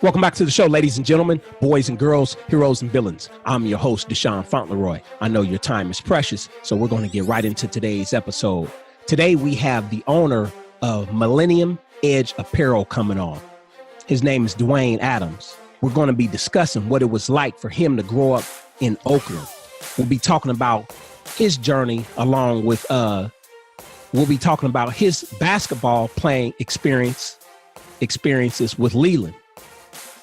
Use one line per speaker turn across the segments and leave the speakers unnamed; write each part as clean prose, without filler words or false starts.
Welcome back to the show, ladies and gentlemen, boys and girls, heroes and villains. I'm your host, Deshaun Fauntleroy. I know your time is precious, so we're going to get right into today's episode. Today, we have the owner of Millennium Edge Apparel coming on. His name is Dwayne Adams. We're going to be discussing what it was like for him to grow up in Oakland. We'll be talking about his journey along with, we'll be talking about his basketball playing experiences with Leland.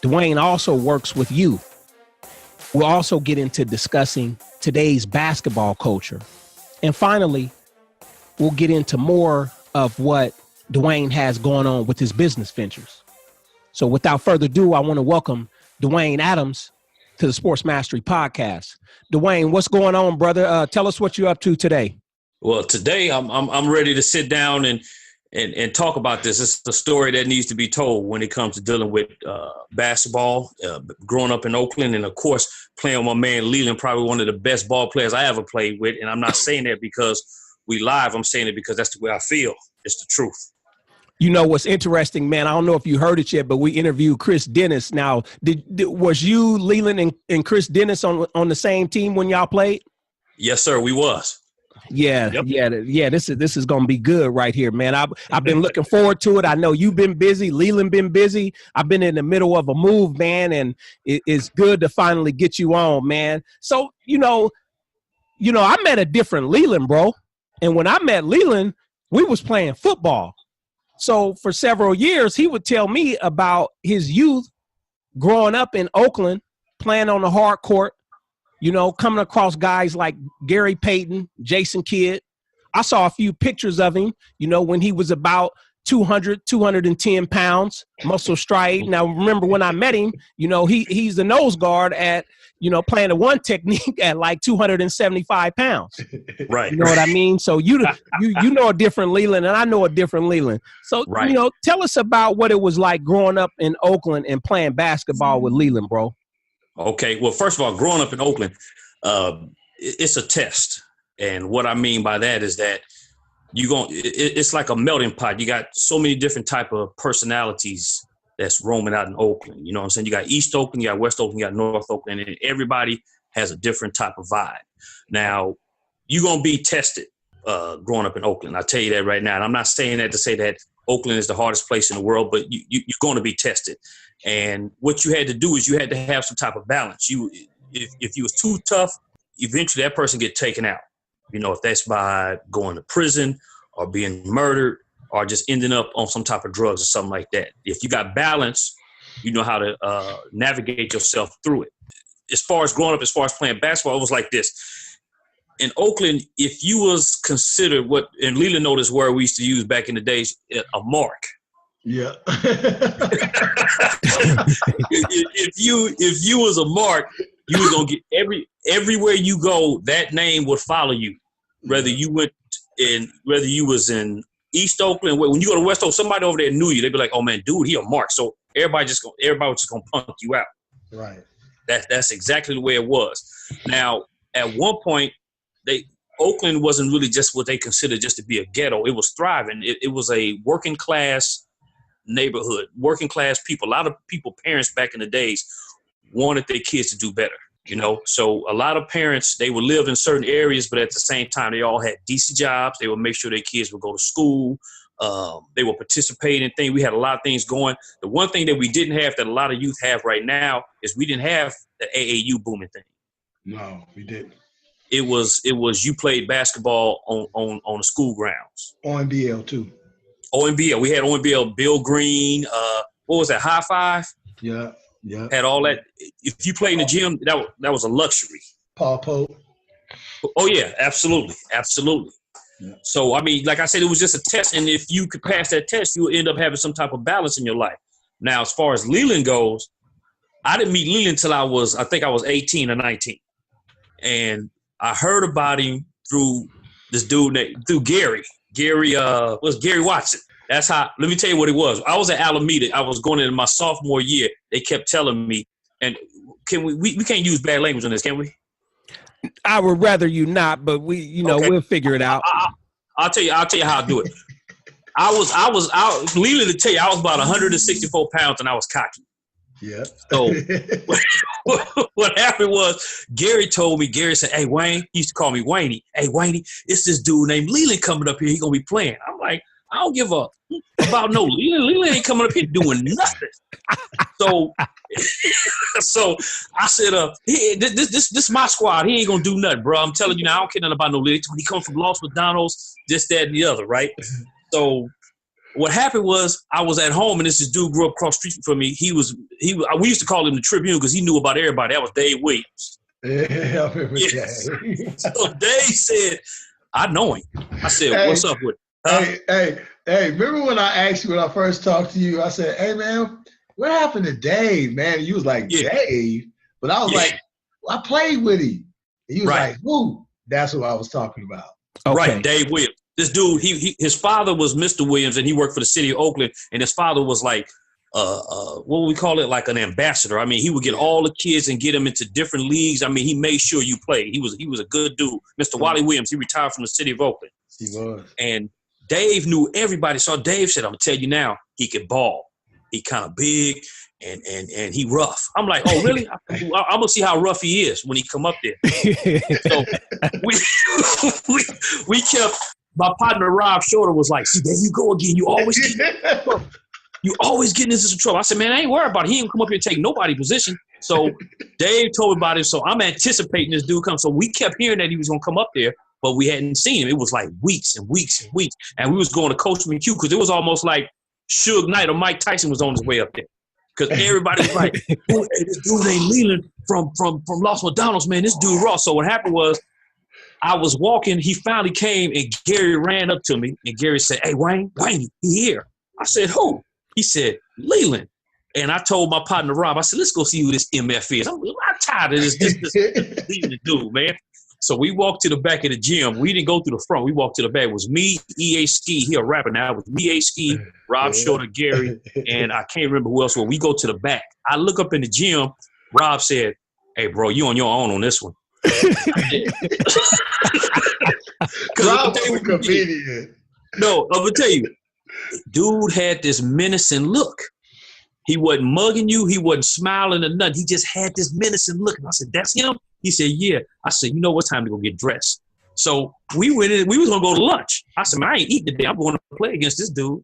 Dwayne also works with youth. We'll also get into discussing today's basketball culture. And finally, we'll get into more of what Dwayne has going on with his business ventures. So without further ado, I want to welcome Dwayne Adams to the Sports Mastery Podcast. Dwayne, what's going on, brother? Tell us what you're up to today.
Well, today I'm ready to sit down and talk about this. It's a story that needs to be told when it comes to dealing with basketball, growing up in Oakland, and, of course, playing with my man Leland, probably one of the best ball players I ever played with. And I'm not saying that because we live. I'm saying it because that's the way I feel. It's the truth.
You know what's interesting, man? I don't know if you heard it yet, but we interviewed Chris Dennis. Now, was you, Leland, and Chris Dennis on the same team when y'all played?
Yes, sir. We was.
Yeah. This is gonna be good right here, man. I've been looking forward to it. I know you've been busy, Leland been busy. I've been in the middle of a move, man, and it's good to finally get you on, man. So you know, I met a different Leland, bro. And when I met Leland, we was playing football. So for several years, he would tell me about his youth growing up in Oakland, playing on the hard court. You know, coming across guys like Gary Payton, Jason Kidd. I saw a few pictures of him, when he was about 210 pounds, muscle stride. Now, remember when I met him, he's the nose guard at, playing the one technique at like 275 pounds.
Right.
You know what I mean? So you know a different Leland, and I know a different Leland. So,
right.
Tell us about what it was like growing up in Oakland and playing basketball with Leland, bro.
Okay. Well, first of all, growing up in Oakland, it's a test. And what I mean by that is that it's like a melting pot. You got so many different type of personalities that's roaming out in Oakland. You know what I'm saying? You got East Oakland, you got West Oakland, you got North Oakland, and everybody has a different type of vibe. Now, you're going to be tested growing up in Oakland. I'll tell you that right now. And I'm not saying that to say that Oakland is the hardest place in the world, but you're going to be tested. And what you had to do is you had to have some type of balance. If you was too tough, eventually that person get taken out. If that's by going to prison or being murdered or just ending up on some type of drugs or something like that. If you got balance, you know how to navigate yourself through it. As far as growing up, as far as playing basketball, it was like this. In Oakland, if you was considered and Leland know this word we used to use back in the days, a mark.
Yeah.
if you was a mark, you was gonna get everywhere you go, that name would follow you. Whether you was in East Oakland, when you go to West Oakland, somebody over there knew you. They'd be like, "Oh man, dude, he a mark." So everybody was just gonna punk you out.
Right.
That's exactly the way it was. Now, at one point, Oakland wasn't really just what they considered just to be a ghetto. It was thriving. It was a working class neighborhood, working class people. A lot of parents back in the days wanted their kids to do better, So a lot of parents, they would live in certain areas, but at the same time, they all had decent jobs. They would make sure their kids would go to school. They would participate in things. We had a lot of things going. The one thing that we didn't have that a lot of youth have right now is we didn't have the AAU booming thing.
No, we didn't.
It was you played basketball on the school grounds.
ONBL too.
ONBL. We had ONBL, Bill Green. What was that? High Five.
Yeah.
Had all that. If you played in the gym, that was a luxury.
Paul Pope.
Oh yeah, absolutely. Yeah. So I mean, like I said, it was just a test, and if you could pass that test, you would end up having some type of balance in your life. Now, as far as Leland goes, I didn't meet Leland until I was 18 or 19, and I heard about him through this dude through Gary. Gary Watson. That's how. Let me tell you what it was. I was at Alameda. I was going into my sophomore year. They kept telling me, and we can't use bad language on this, can we?
I would rather you not, but okay. We'll figure it out.
I'll tell you how I do it. Leland to tell you, I was about 164 pounds and I was cocky.
Yeah.
So what happened was Gary said, hey, Wayne, he used to call me Wayne. Hey, Wayne, it's this dude named Leland coming up here. He going to be playing. I'm like, I don't give a about no Leland. Leland ain't coming up here doing nothing. So I said, this my squad. He ain't going to do nothing, bro. I'm telling you now, I don't care nothing about no Leland. When he comes from Los McDonald's, this, that, and the other, right? So what happened was I was at home, and this dude grew up across the street from me. We used to call him the Tribune because he knew about everybody. That was Dave Williams.
Yeah, I remember
Yes.
that.
So Dave said, I know him. I said, what's up with him?
Hey, remember when I asked you when I first talked to you, I said, hey, man, what happened to Dave, man? And you was like,
Yeah.
Dave? But I was like, I played with him. And you was like, who? That's who I was talking about.
Okay. Right, Dave Williams. This dude, his father was Mr. Williams, and he worked for the city of Oakland, and his father was like, what would we call it, like an ambassador. I mean, he would get all the kids and get them into different leagues. I mean, he made sure you played. He was a good dude. Mr. Wally Williams, he retired from the city of Oakland.
He was. And
Dave knew everybody. So Dave said, I'm going to tell you now, he could ball. He kind of big, and he rough. I'm like, oh, really? I'm going to see how rough he is when he come up there. So we kept – my partner, Rob Shorter, was like, see, there you go again. You always getting into some trouble. I said, man, I ain't worried about it. He ain't come up here and take nobody's position. So Dave told me about it. So I'm anticipating this dude come. So we kept hearing that he was going to come up there, but we hadn't seen him. It was like weeks and weeks and weeks. And we was going to Coach McHugh because it was almost like Suge Knight or Mike Tyson was on his way up there. Because everybody was like, hey, this dude ain't Leland from Los McDonald's, man. This dude raw. So what happened was, I was walking, he finally came, and Gary ran up to me, and Gary said, hey, Wayne, he here. I said, who? He said, Leland. And I told my partner, Rob, I said, let's go see who this MF is. I'm tired of this Leland dude, man. So we walked to the back of the gym. We didn't go through the front. We walked to the back. It was me, E.A. Ski. He a rapper now. It was me, E.A. Ski, Rob Shorter, Gary, and I can't remember who else. Well, we go to the back. I look up in the gym. Rob said, hey, bro, you on your own on this one.
Rob was a comedian.
No, I'm gonna tell you, dude had this menacing look. He wasn't mugging you. He wasn't smiling or nothing. He just had this menacing look. And I said, that's him? He said, yeah. I said, you know what, time to go get dressed. So we went in. We was gonna go to lunch. I said, man, I ain't eating today. I'm going to play against this dude.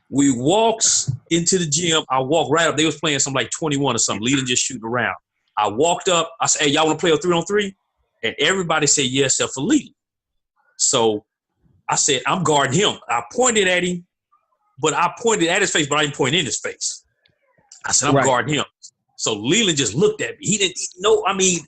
We walked into the gym. I walked right up. They was playing something like 21 or something. Leading just shooting around. I walked up. I said, hey, y'all want to play a 3-on-3? And everybody said yes, except for Leland. So I said, I'm guarding him. I pointed at him, but I pointed at his face, but I didn't point in his face. I said, I'm guarding him. So Leland just looked at me. He didn't know. I mean,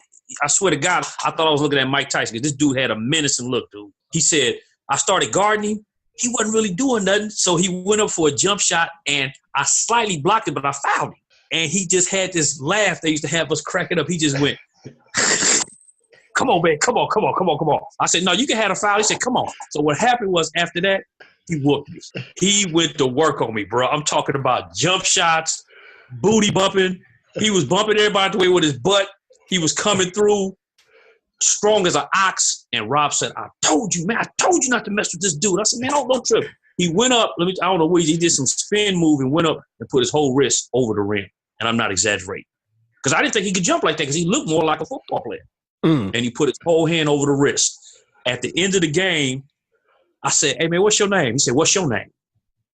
I swear to God, I thought I was looking at Mike Tyson because this dude had a menacing look, dude. He said, I started guarding him. He wasn't really doing nothing. So he went up for a jump shot, and I slightly blocked it, but I fouled him. And he just had this laugh that used to have us cracking up. He just went, come on, man, come on. I said, no, you can have a foul. He said, come on. So what happened was after that, he whooped me. He went to work on me, bro. I'm talking about jump shots, booty bumping. He was bumping everybody the way with his butt. He was coming through strong as an ox. And Rob said, I told you, man. I told you not to mess with this dude. I said, man, don't trip. He went up. I don't know what he did some spin move and went up and put his whole wrist over the rim. And I'm not exaggerating. Because I didn't think he could jump like that because he looked more like a football player. And he put his whole hand over the wrist. At the end of the game, I said, hey, man, what's your name? He said, what's your name?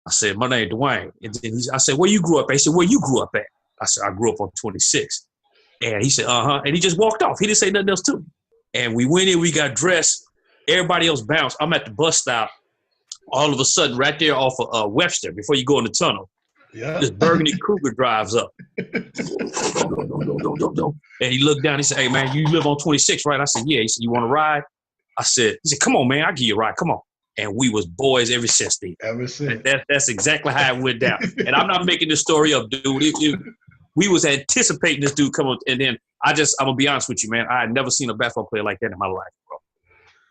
I said, my name is Dwayne. And then I said, where you grew up at? He said, where you grew up at? I said, I grew up on 26. And he said, uh-huh. And he just walked off. He didn't say nothing else to me. And we went in, we got dressed. Everybody else bounced. I'm at the bus stop. All of a sudden, right there off of Webster, before you go in the tunnel, this burgundy Cougar drives up. And he looked down. He said, hey, man, you live on 26, right? I said, yeah. He said, you want to ride? I said, he said, come on, man. I'll give you a ride. Come on. And we was boys ever since then.
Ever since.
That's exactly how it went down. And I'm not making this story up, dude. We was anticipating this dude come up. And then I'm going to be honest with you, man. I had never seen a basketball player like that in my life, bro.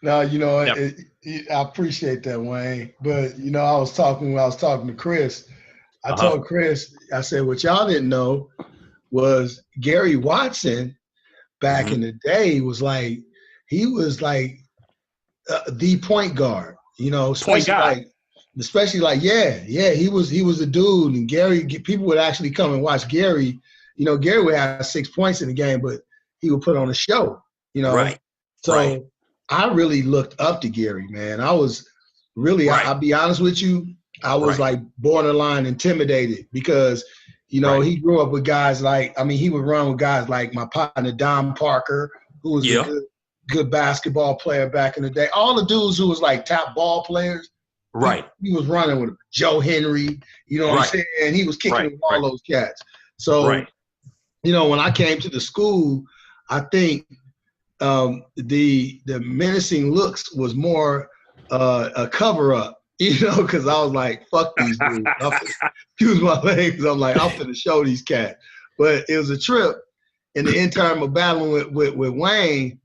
No, I appreciate that, Wayne. But, when I was talking to Chris, I told Chris, I said, what y'all didn't know was Gary Watson back in the day was like, he was like the point guard,
Point guard.
like especially like, he was a dude. And Gary, people would actually come and watch Gary. You know, Gary would have 6 points in the game, but he would put on a show, you know.
Right.
So
right.
I really looked up to Gary, man. I was really, I'll be honest with you, I was like borderline intimidated because, you know, he grew up with guys like, I mean, he would run with guys like my partner, Don Parker, who was a good basketball player back in the day. All the dudes who was like top ball players.
Right.
He was running with Joe Henry, you know what I'm saying? And he was kicking with all those cats. So, you know, when I came to the school, I think the menacing looks was more a cover up, you know, because I was like, fuck these dudes. Excuse my legs. I'm like, I'm finna show these cats. But it was a trip. In the interim of battling with Wayne,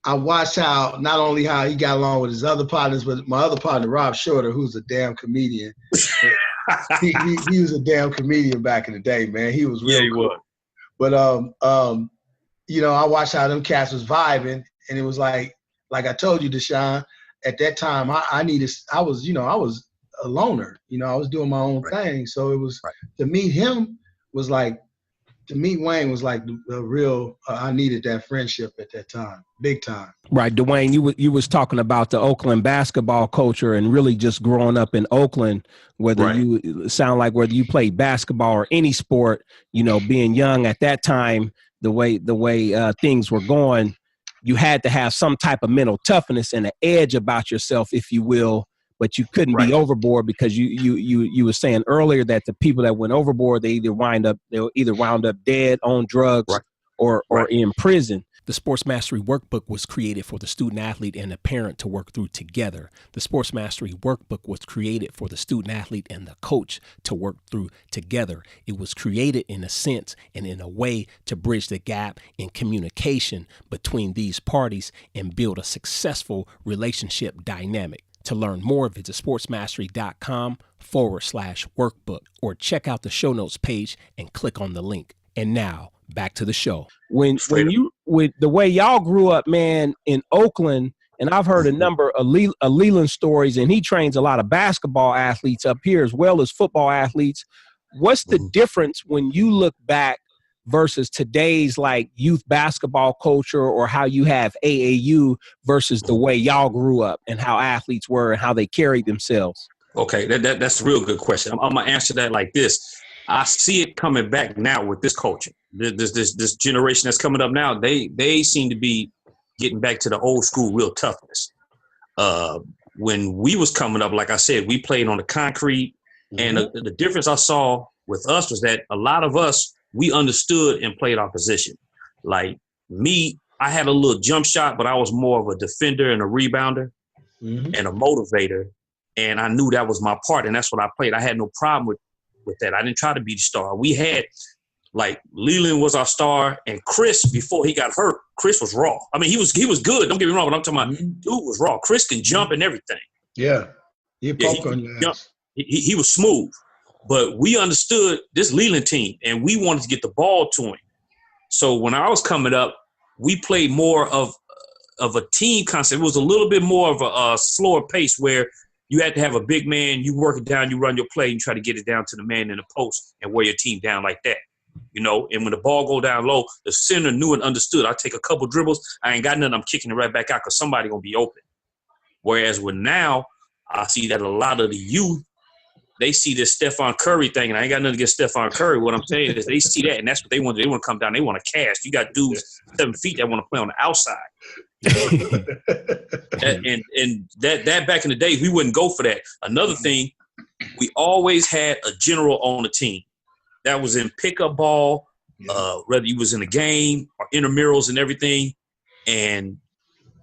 I watched how not only how he got along with his other partners, but my other partner, Rob Shorter, who's a damn comedian. he was a damn comedian back in the day, man. He was real cool.
Was.
But you know, I watched how them cats was vibing, and it was like I told you, Deshaun, at that time I was a loner. You know, I was doing my own thing. So it was to meet him was like to meet Wayne was like the real. I needed that friendship at that time, big time.
Right, Dwayne, you was talking about the Oakland basketball culture and really just growing up in Oakland. Whether you played basketball or any sport, you know, being young at that time, the way things were going, you had to have some type of mental toughness and an edge about yourself, if you will. But you couldn't be overboard because you were saying earlier that the people that went overboard, they either wound up dead, on drugs, or in prison. The Sports Mastery Workbook was created for the student athlete and the parent to work through together. The Sports Mastery Workbook was created for the student athlete and the coach to work through together. It was created in a sense and in a way to bridge the gap in communication between these parties and build a successful relationship dynamic. To learn more, visit sportsmastery.com/workbook or check out the show notes page and click on the link. And now back to the show. When with the way y'all grew up, man, in Oakland, and I've heard a number of Leland stories, and he trains a lot of basketball athletes up here as well as football athletes. What's the difference when you look back versus today's like youth basketball culture, or how you have AAU versus the way y'all grew up and how athletes were and how they carried themselves?
Okay, that's a real good question. I'm gonna answer that like this. I see it coming back now with this culture. This generation that's coming up now, they seem to be getting back to the old school real toughness. When we was coming up, like I said, we played on the concrete, and the difference I saw with us was that a lot of us, we understood and played our position. Like me, I had a little jump shot, but I was more of a defender and a rebounder and a motivator. And I knew that was my part, and that's what I played. I had no problem with that. I didn't try to be the star. We had, like, Leland was our star, and Chris, before he got hurt, Chris was raw. I mean, he was good. Don't get me wrong, but I'm talking about dude was raw. Chris can jump and everything.
Yeah. He
was smooth. But we understood this Leland team, and we wanted to get the ball to him. So when I was coming up, we played more of a team concept. It was a little bit more of a slower pace where you had to have a big man, you work it down, you run your play, and try to get it down to the man in the post and wear your team down like that. You know, and when the ball go down low, the center knew and understood. I take a couple dribbles, I ain't got nothing, I'm kicking it right back out because somebody going to be open. Whereas with now, I see that a lot of the youth, they see this Stephon Curry thing, and I ain't got nothing against Stephon Curry. What I'm saying is they see that, and that's what they want. They want to come down. They want to cast. You got dudes 7 feet that want to play on the outside. and that back in the day, we wouldn't go for that. Another thing, we always had a general on the team. That was in pickup ball, whether he was in a game or intramurals and everything. And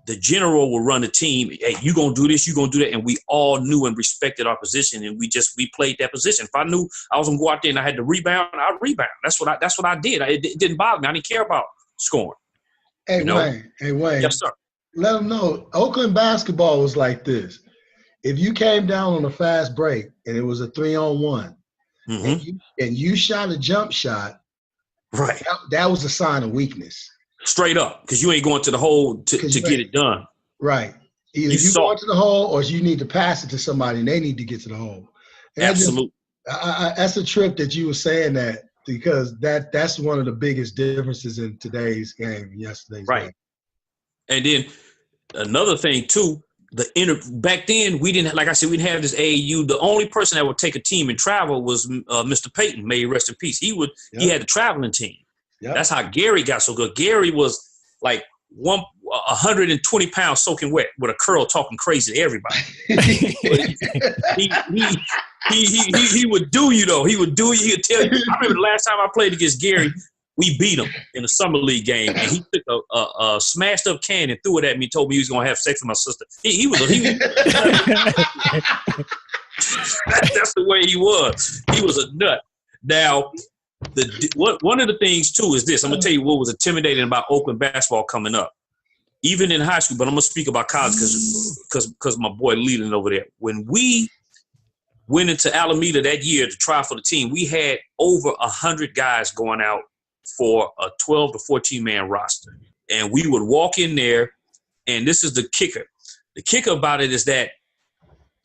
the general will run the team. Hey, you gonna do this, you gonna do that, and we all knew and respected our position, and we played that position. If I knew I was gonna go out there and I had to rebound, I'd rebound. That's what I did. It didn't bother me. I didn't care about scoring.
Hey, Wayne.
Yes, sir.
Let them know Oakland basketball was like this. If you came down on a fast break and it was a 3-on-1, and you shot a jump shot,
right?
That was a sign of weakness.
Straight up, because you ain't going to the hole to get it done.
Right. Either you go into the hole or you need to pass it to somebody and they need to get to the hole. And
absolutely.
That's a trip that you were saying that, because that's one of the biggest differences in today's game, yesterday's game.
And then another thing too, back then we didn't, like I said, we didn't have this AAU. The only person that would take a team and travel was Mr. Payton, may he rest in peace. He had a traveling team. Yep. That's how Gary got so good. Gary was like 120 pounds soaking wet with a curl, talking crazy to everybody. he would do you though. He would do you. He'd tell you. I remember the last time I played against Gary, we beat him in a summer league game, and he took a smashed up can and threw it at me. Told me he was gonna have sex with my sister. He was that's the way he was. He was a nut. Now, one of the things too is this. I'm gonna tell you what was intimidating about Oakland basketball coming up, even in high school. But I'm gonna speak about college because my boy Leland over there. When we went into Alameda that year to try for the team, we had over 100 guys going out for a 12 to 14 man roster. And we would walk in there, and this is the kicker. The kicker about it is that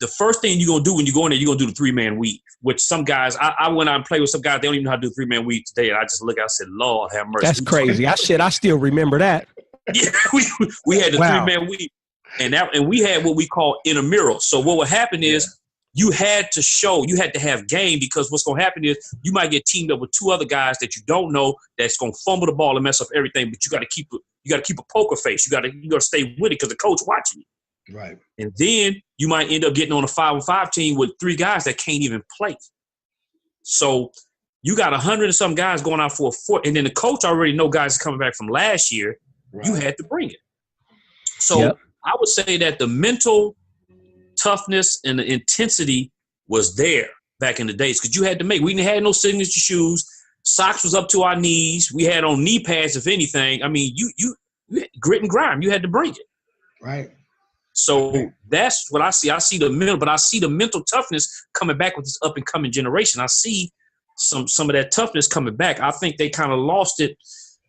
the first thing you're going to do when you go in there, you're going to do the 3-man weave, which some guys, I went out and played with some guys, they don't even know how to do 3-man weave today. And I just look out and said, Lord have mercy.
That's crazy. I still remember that.
Yeah, we had the 3-man weave. And we had what we call intramural. So what would happen is, you had to have game, because what's going to happen is you might get teamed up with 2 other guys that you don't know that's going to fumble the ball and mess up everything. But you got to keep a poker face. You got to stay with it because the coach watching you.
Right.
And then you might end up getting on a 5-on-5 team with 3 guys that can't even play. So you got 100 and some guys going out for a 4, and then the coach already know guys are coming back from last year. Right. You had to bring it. So I would say that the mental toughness and the intensity was there back in the days, because you had to make. We didn't have no signature shoes. Socks was up to our knees. We had on knee pads, if anything. I mean, you grit and grime. You had to bring it.
Right.
So that's what I see. I see the mental toughness coming back with this up and coming generation. I see some of that toughness coming back. I think they kind of lost it,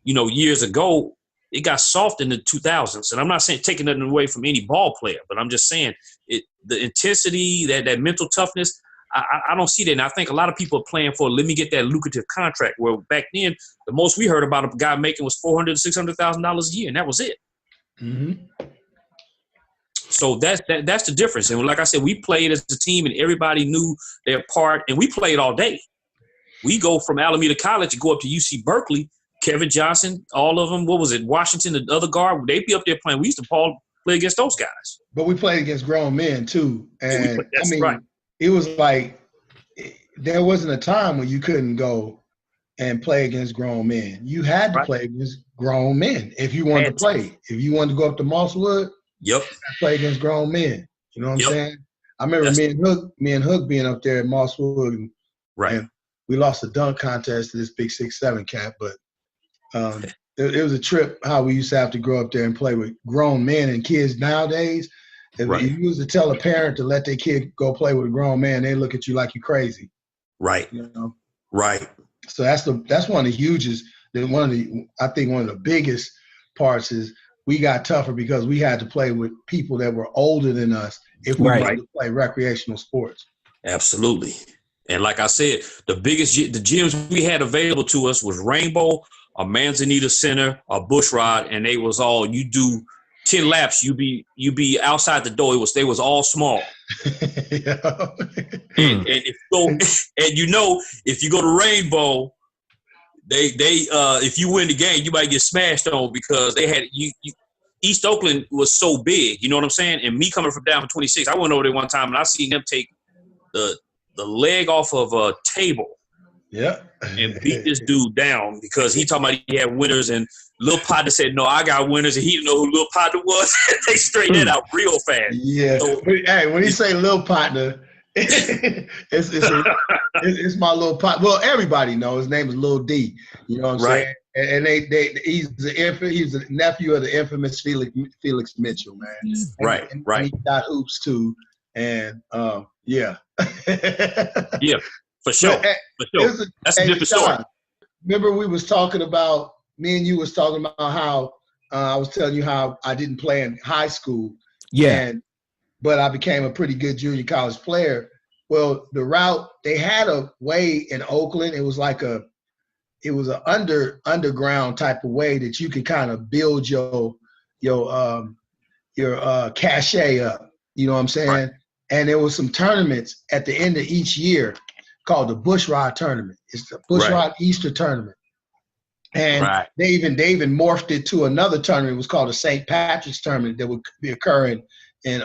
years ago. It got soft in the 2000s. And I'm not saying taking nothing away from any ball player, but I'm just saying the intensity, that mental toughness, I don't see that. And I think a lot of people are playing for, let me get that lucrative contract, where back then, the most we heard about a guy making was $400,000 to $600,000 a year, and that was it. Mm-hmm. So that's the difference. And like I said, we played as a team, and everybody knew their part, and we played all day. We go from Alameda College and go up to UC Berkeley. Kevin Johnson, all of them. What was it? Washington, the other guard. They'd be up there playing. We used to play against those guys.
But we played against grown men too, and
right.
It was like there wasn't a time when you couldn't go and play against grown men. You had to play against grown men if you wanted to play. If you wanted to go up to Mosswood, play against grown men. You know what I'm saying? I remember me and Hook being up there at Mosswood, and we lost a dunk contest to this big 6'7" cat, but. It was a trip how we used to have to go up there and play with grown men and kids nowadays. If you used to tell a parent to let their kid go play with a grown man, they look at you like you're crazy.
Right. Right.
So that's one of the hugest. I think one of the biggest parts is we got tougher because we had to play with people that were older than us if we wanted to play recreational sports.
Absolutely. And like I said, the gyms we had available to us was Rainbow, a Manzanita Center, a Bushrod, and they was all, you do 10 laps, you be outside the door. They was all small. And if you go to Rainbow, they if you win the game, you might get smashed on because they had East Oakland was so big, you know what I'm saying? And me coming from down from 26, I went over there one time and I seen them take the leg off of a table. Yeah. And beat this dude down because he talking about he had winners, and Lil Partner said, no, I got winners, and he didn't know who Lil Partner was. They straightened that out real fast.
Yeah. So, hey, when he say Lil Partner, it's my little partner. Well, everybody knows his name is Lil D. You know what I'm saying? And he's the nephew of the infamous Felix Mitchell, man.
And
he got hoops too. And yeah.
Yeah. For sure. That's a different story.
Remember me and you was talking about how I was telling you how I didn't play in high school.
Yeah.
But I became a pretty good junior college player. Well, the route, they had a way in Oakland. It was like an underground type of way that you could kind of build your cachet up. You know what I'm saying?
Right.
And there was some tournaments at the end of each year called the Bush Rod Tournament. It's the Bush Rod Easter Tournament. And they even morphed it to another tournament. It was called the St. Patrick's Tournament that would be occurring in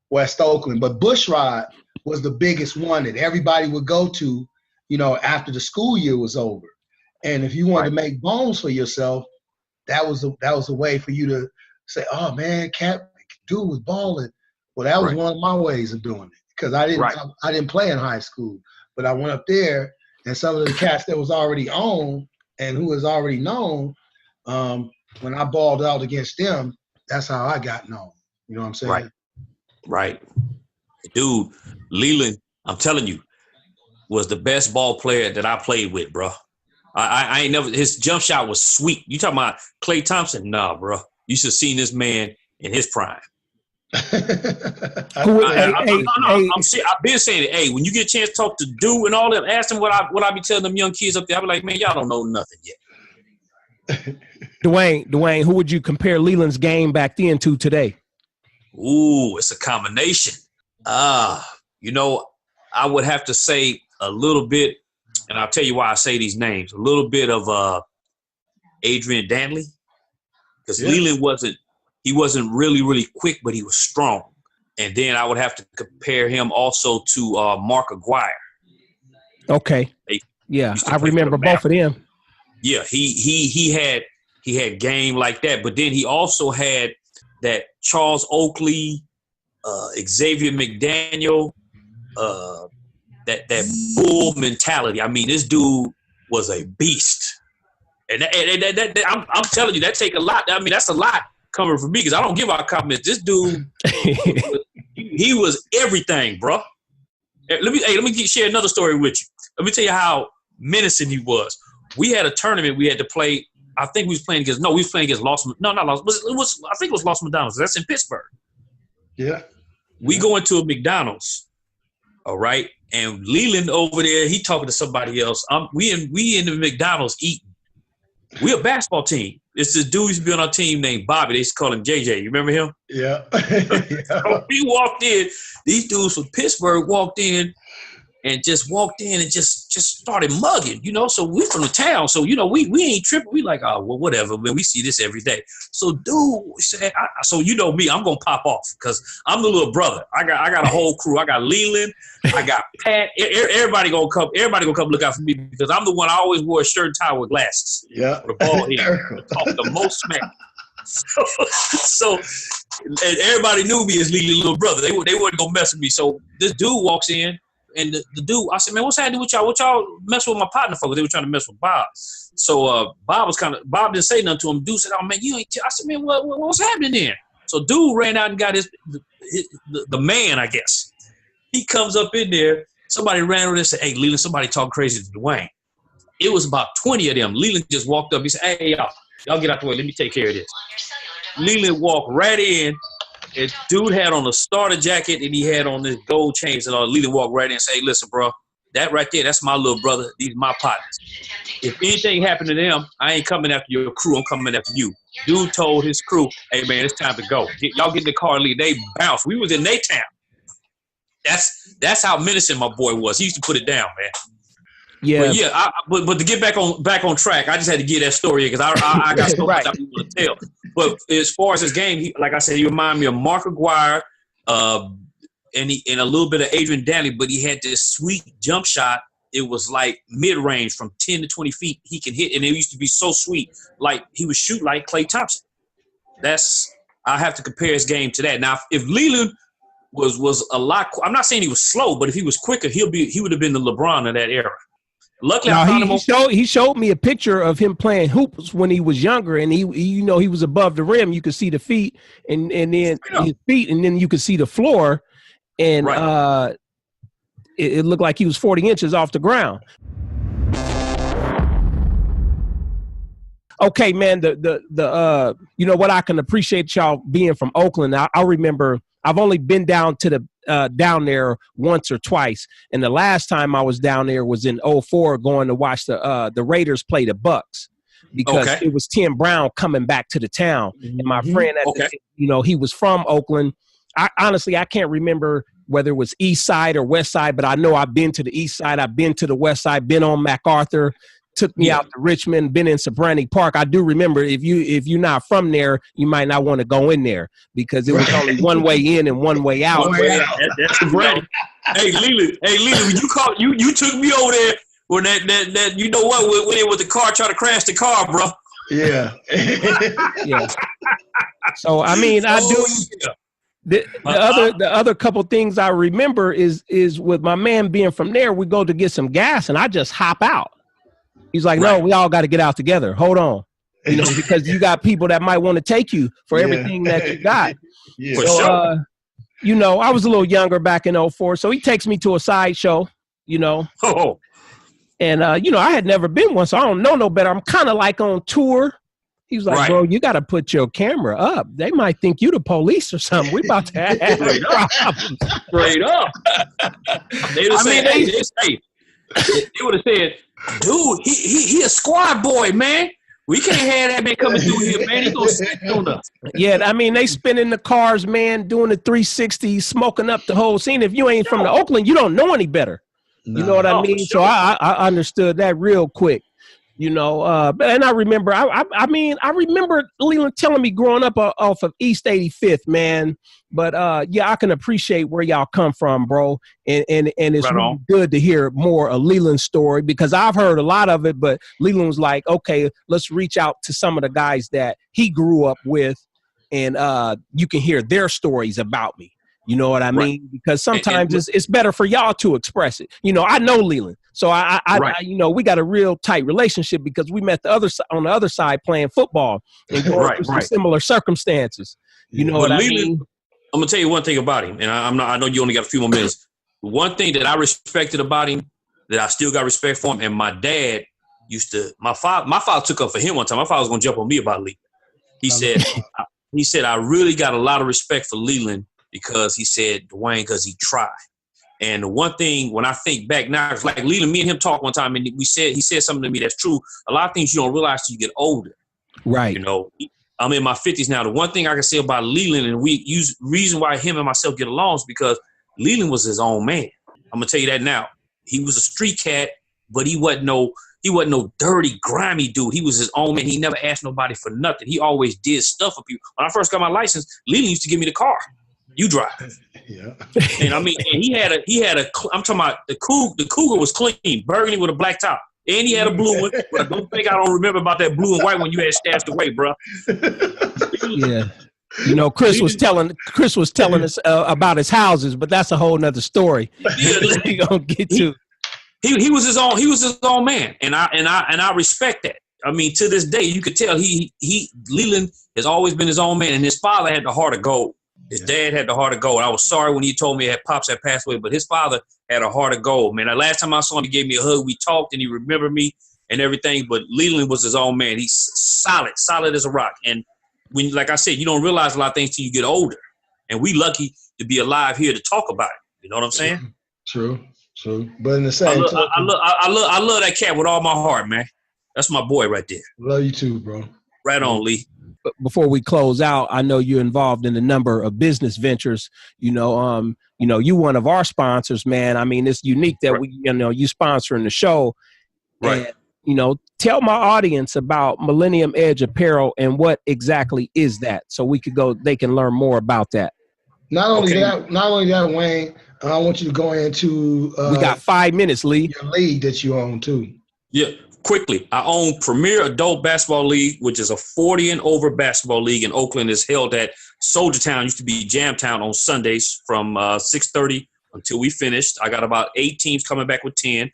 West Oakland. But Bush Rod was the biggest one that everybody would go to, you know, after the school year was over. And if you wanted to make bones for yourself, that was a way for you to say, oh man, dude was balling. Well, that was one of my ways of doing it, because I didn't play in high school, but I went up there, and some of the cats that was already on and who was already known, when I balled out against them, that's how I got known. You know what I'm saying?
Right. Dude, Leland, I'm telling you, was the best ball player that I played with, bro. I ain't never, his jump shot was sweet. You talking about Klay Thompson? Nah, bro. You should have seen this man in his prime. I've been saying it. Hey, when you get a chance to talk to Dude and all that, ask them what I be telling them young kids up there. I be like, man, y'all don't know nothing yet.
Dwayne, who would you compare Leland's game back then to today?
Ooh, it's a combination. You know, I would have to say a little bit, and I'll tell you why I say these names. A little bit of Adrian Dantley, because Leland wasn't really, really quick, but he was strong. And then I would have to compare him also to Mark Aguirre.
Okay. Yeah, I remember both of them.
Yeah, he had game like that, but then he also had that Charles Oakley, Xavier McDaniel, that bull mentality. I mean, this dude was a beast, and I'm telling you, that take a lot. I mean, that's a lot coming from me, because I don't give out compliments. This dude, he was everything, bro. Let me share another story with you. Let me tell you how menacing he was. We had a tournament we had to play. I think we was playing against Los. No, not Los. I think it was Los McDonald's. That's in Pittsburgh. Yeah. We go into a McDonald's. All right. And Leland over there, he talking to somebody else. We in the McDonald's eating. We a basketball team. It's this dude who's been on our team named Bobby. They used to call him JJ. You remember him? Yeah. So we walked in. These dudes from Pittsburgh walked in and just started mugging, you know. So we from the town. So, you know, we ain't tripping. We like, oh, well, whatever, man. We see this every day. So dude said, so you know me, I'm going to pop off because I'm the little brother. I got a whole crew. I got Leland. I got Pat. Everybody going to come look out for me because I'm the one. I always wore a shirt and tie with glasses. Yeah. With a ball head. Talk the most smack. So and everybody knew me as Leland's little brother. They wasn't going to mess with me. So this dude walks in. And the dude, I said, man, what's happening with y'all? What y'all mess with my partner for? They were trying to mess with Bob. So Bob didn't say nothing to him. Dude said, oh, man, you ain't. I said, man, what's happening there? So dude ran out and got the man, I guess. He comes up in there. Somebody ran over there and said, hey, Leland, somebody talk crazy to Dwayne. It was about 20 of them. Leland just walked up. He said, hey, y'all get out the way. Let me take care of this. Leland walked right in. And dude had on a starter jacket and he had on this gold chains and all. Leland walked right in and say, hey, listen, bro, that right there, that's my little brother. These are my partners. If anything happened to them, I ain't coming after your crew. I'm coming after you. Dude told his crew, hey, man, it's time to go. Y'all get in the car and leave. They bounced. We was in their town. That's how menacing my boy was. He used to put it down, man. Yeah, but to get back on track, I just had to get that story because I got so much I want to tell. But as far as his game, like I said, he reminded me of Mark Aguirre, and a little bit of Adrian Dantley. But he had this sweet jump shot. It was like mid range from 10 to 20 feet. He can hit, and it used to be so sweet. Like he would shoot like Klay Thompson. I have to compare his game to that. Now, if Leland was a lot, I'm not saying he was slow, but if he was quicker, he would have been the LeBron of that era. Luckily,
he showed me a picture of him playing hoops when he was younger, and he was above the rim. You could see the feet, and then his feet, and then you could see the floor, and it looked like he was 40 inches off the ground. Okay, man, you know what, I can appreciate y'all being from Oakland. I remember I've only been down to down there once or twice, and the last time I was down there was in '04, going to watch the Raiders play the Bucks, because it was Tim Brown coming back to the town, and my friend he was from Oakland. I honestly can't remember whether it was East Side or West Side, but I know I've been to the East Side, I've been to the West Side, been on MacArthur, took me out to Richmond, been in Sobrani Park. I do remember, if you're not from there, you might not want to go in there, because it was only one way in and one way out.
That's Sobrani. Hey Leland, when you took me over there when that you know what, when it was the car trying to crash the car, bro.
Yeah.
Yeah. So I mean, I do. The other couple things I remember is with my man being from there, we go to get some gas and I just hop out. He's like, no, we all got to get out together. Hold on. You know, because you got people that might want to take you for everything that you got.
For sure.
You know, I was a little younger back in '04. So he takes me to a sideshow, you know.
Oh.
And, you know, I had never been one, so I don't know no better. I'm kind of like on tour. He was like, bro, you got to put your camera up. They might think you the police or something. We about to have problems.
Straight up. They would have said, dude, he a squad boy, man. We can't have that man coming through here, man. He gonna sit on us.
Yeah, I mean, they spinning the cars, man, doing the 360, smoking up the whole scene. If you ain't from the Oakland, you don't know any better. No. You know what I mean? Sure. So I understood that real quick. You know, and I remember, I remember Leland telling me growing up off of East 85th, man. But I can appreciate where y'all come from, bro. And it's really good to hear more of Leland's story, because I've heard a lot of it, but Leland was like, okay, let's reach out to some of the guys that he grew up with, and you can hear their stories about me. You know what I mean? Because sometimes it's better for y'all to express it. You know, I know Leland. So I you know, we got a real tight relationship because we met on the other side playing football and going through some similar circumstances. You know what I mean?
I'm gonna tell you one thing about him, and I know you only got a few more minutes. One thing that I respected about him, that I still got respect for him, and my dad my father took up for him one time. My father was gonna jump on me about Leland. He said, I really got a lot of respect for Leland, because he said, Dwayne, because he tried. And the one thing, when I think back now, it's like Leland, me and him talked one time, and he said something to me that's true. A lot of things you don't realize till you get older. Right. You know, I'm in my 50s now. The one thing I can say about Leland, and reason why him and myself get along, is because Leland was his own man. I'm gonna tell you that now. He was a street cat, but he wasn't no dirty, grimy dude. He was his own man. He never asked nobody for nothing. He always did stuff for people. When I first got my license, Leland used to give me the car. You drive. Yeah. And I mean, and he had a, I'm talking about the Cougar was clean, burgundy with a black top. And he had a blue one, but I don't remember about that blue and white one you had stashed away, bro.
Yeah. You know, Chris was telling us about his houses, but that's a whole nother story. We gonna get to.
He was his own man, and I respect that. I mean, to this day, you could tell Leland has always been his own man, and his father had the heart of gold. His dad had the heart of gold. I was sorry when he told me Pops had passed away, but his father had a heart of gold, man. The last time I saw him, he gave me a hug. We talked, and he remembered me and everything, but Leland was his own man. He's solid as a rock. And when, like I said, you don't realize a lot of things till you get older. And we lucky to be alive here to talk about it. You know what I'm saying?
True. But in the same time,
I love that cat with all my heart, man. That's my boy right there.
Love you too, bro.
Right on, Lee.
Before we close out, I know you're involved in a number of business ventures. You you one of our sponsors, man. I mean, it's unique that you sponsoring the show.
Right.
And, tell my audience about Millennium Edge Apparel and what exactly is that, so they can learn more about that.
Not only that, Wayne, I want you to go into
we got 5 minutes, Lee.
Your league that you own too.
Yeah. Quickly, I own Premier Adult Basketball League, which is a 40 and over basketball league in Oakland. Is held at Soldier Town, used to be Jam Town, on Sundays from 6:30 until we finished. I got about 8 teams coming back with 10.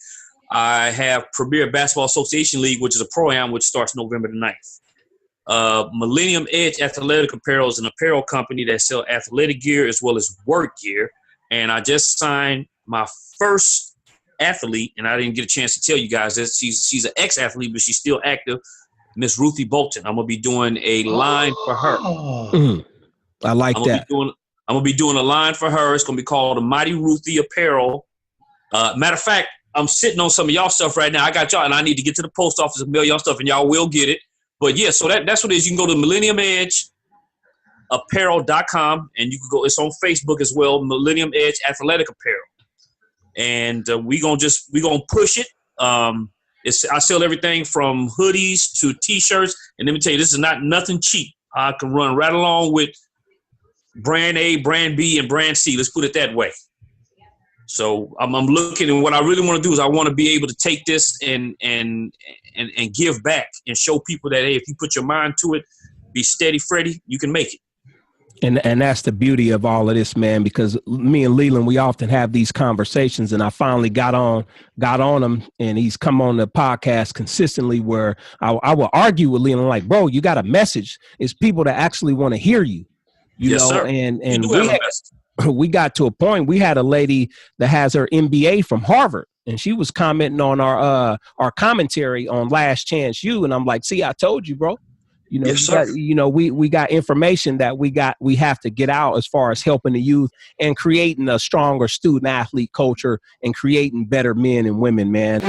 I have Premier Basketball Association League, which is a pro-am, which starts November the 9th. Millennium Edge Athletic Apparel is an apparel company that sells athletic gear as well as work gear. And I just signed my first athlete, and I didn't get a chance to tell you guys this. She's an ex-athlete, but she's still active. Miss Ruthie Bolton. I'm gonna be doing a line for her.
I like that.
I'm gonna be doing a line for her. It's gonna be called the Mighty Ruthie Apparel. Matter of fact, I'm sitting on some of y'all stuff right now. I got y'all, and I need to get to the post office and mail y'all stuff, and y'all will get it. But yeah, so that's what it is. You can go to millenniumedgeapparel.com, and you can go. It's on Facebook as well, Millennium Edge Athletic Apparel, and we gonna push it. I sell everything from hoodies to T-shirts, and let me tell you, this is not nothing cheap. I can run right along with brand A, brand B, and brand C. Let's put it that way. So I'm looking, and what I really want to do is I want to be able to take this and give back and show people that, hey, if you put your mind to it, be steady, Freddie, you can make it.
And that's the beauty of all of this, man, because me and Leland, we often have these conversations, and I finally got on him, and he's come on the podcast consistently where I will argue with Leland, like, bro, you got a message. It's people that actually want to hear you, you know,
sir.
and
we
we got to a point, we had a lady that has her MBA from Harvard, and she was commenting on our commentary on Last Chance U, and I'm like, see, I told you, bro. You know, we got information that we have to get out as far as helping the youth and creating a stronger student athlete culture and creating better men and women, man.